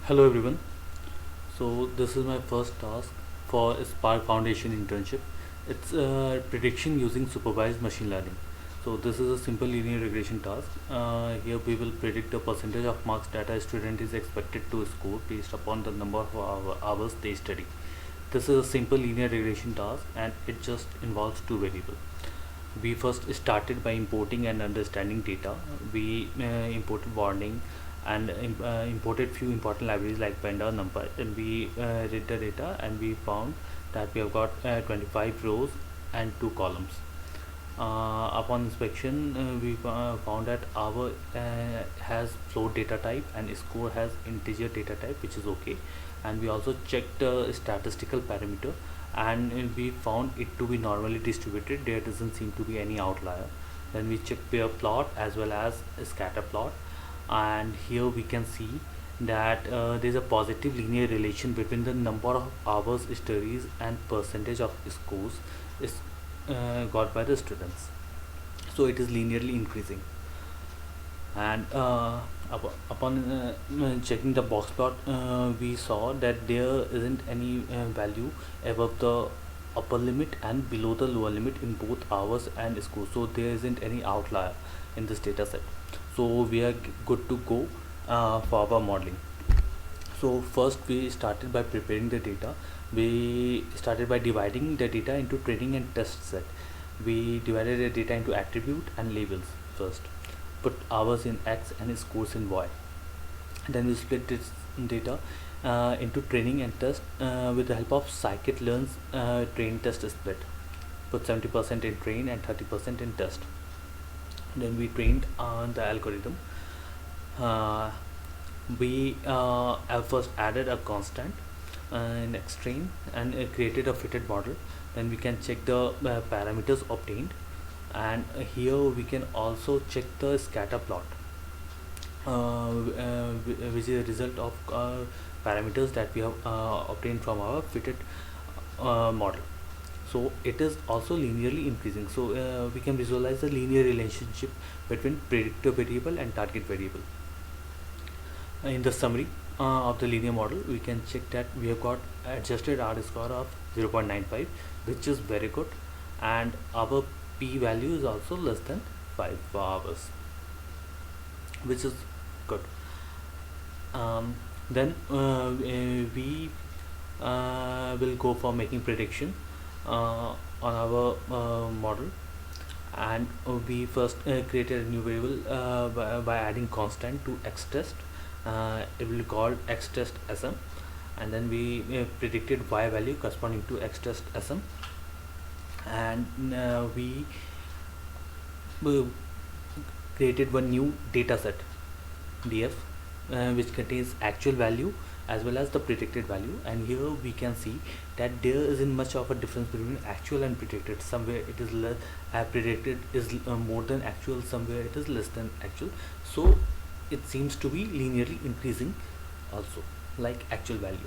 Hello everyone. So this is my first task for Spark Foundation internship. It's prediction using supervised machine learning. So this is a simple linear regression task. Here we will predict the percentage of marks that a student is expected to score based upon the number of hours they study. This is a simple linear regression task and it just involves two variables. We first started by importing and understanding data. We imported warning and imported few important libraries like panda, numpy, and we read the data and we found that we have got 25 rows and 2 columns. Upon inspection, we found that our has float data type and score has integer data type, which is okay. And we also checked the statistical parameter, and we found it to be normally distributed. There doesn't seem to be any outlier. Then we checked pair plot as well as a scatter plot, and here we can see that there is a positive linear relation between the number of hours studies and percentage of scores is got by the students. So it is linearly increasing. And upon checking the box plot, we saw that there isn't any value above the upper limit and below the lower limit in both hours and scores. So there isn't any outlier in this data set. So we are good to go for our modeling. So first we started by preparing the data. We started by dividing the data into training and test set. We divided the data into attribute and labels first, put hours in X and scores in Y. Then we split this data into training and test with the help of scikit-learn's train test split. Put 70% in train and 30% in test. Then we trained the algorithm. We first added a constant in xtrain and created a fitted model. Then we can check the parameters obtained, and here we can also check the scatter plot, which is a result of parameters that we have obtained from our fitted model. So it is also linearly increasing. So we can visualize the linear relationship between predictor variable and target variable. In the summary of the linear model, we can check that we have got adjusted R score of 0.95, which is very good, and our p value is also less than 5 hours, which is good. Then we will go for making prediction on our model, and we first created a new variable by adding constant to xtest. It will be called xtest sm, and then we predicted y value corresponding to xtest sm, and we created one new data set df, which contains actual value as well as the predicted value. And here we can see that there isn't much of a difference between actual and predicted. Somewhere it is less, predicted is more than actual, somewhere it is less than actual. So it seems to be linearly increasing also, like actual value.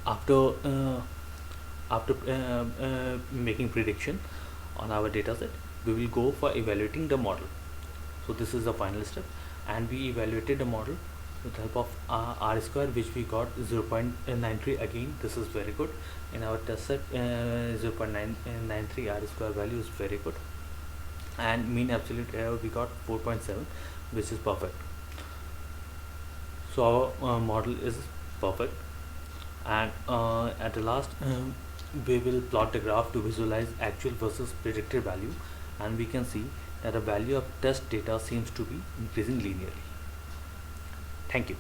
After making prediction on our data set, we will go for evaluating the model. So this is the final step, and we evaluated the model with the help of R square, which we got 0.93. Again, this is very good. In our test set, 0.993 R square value is very good, and mean absolute error we got 4.7, which is perfect. So our model is perfect. And at the last, we will plot the graph to visualize actual versus predicted value, and we can see that the value of test data seems to be increasing linearly. Thank you.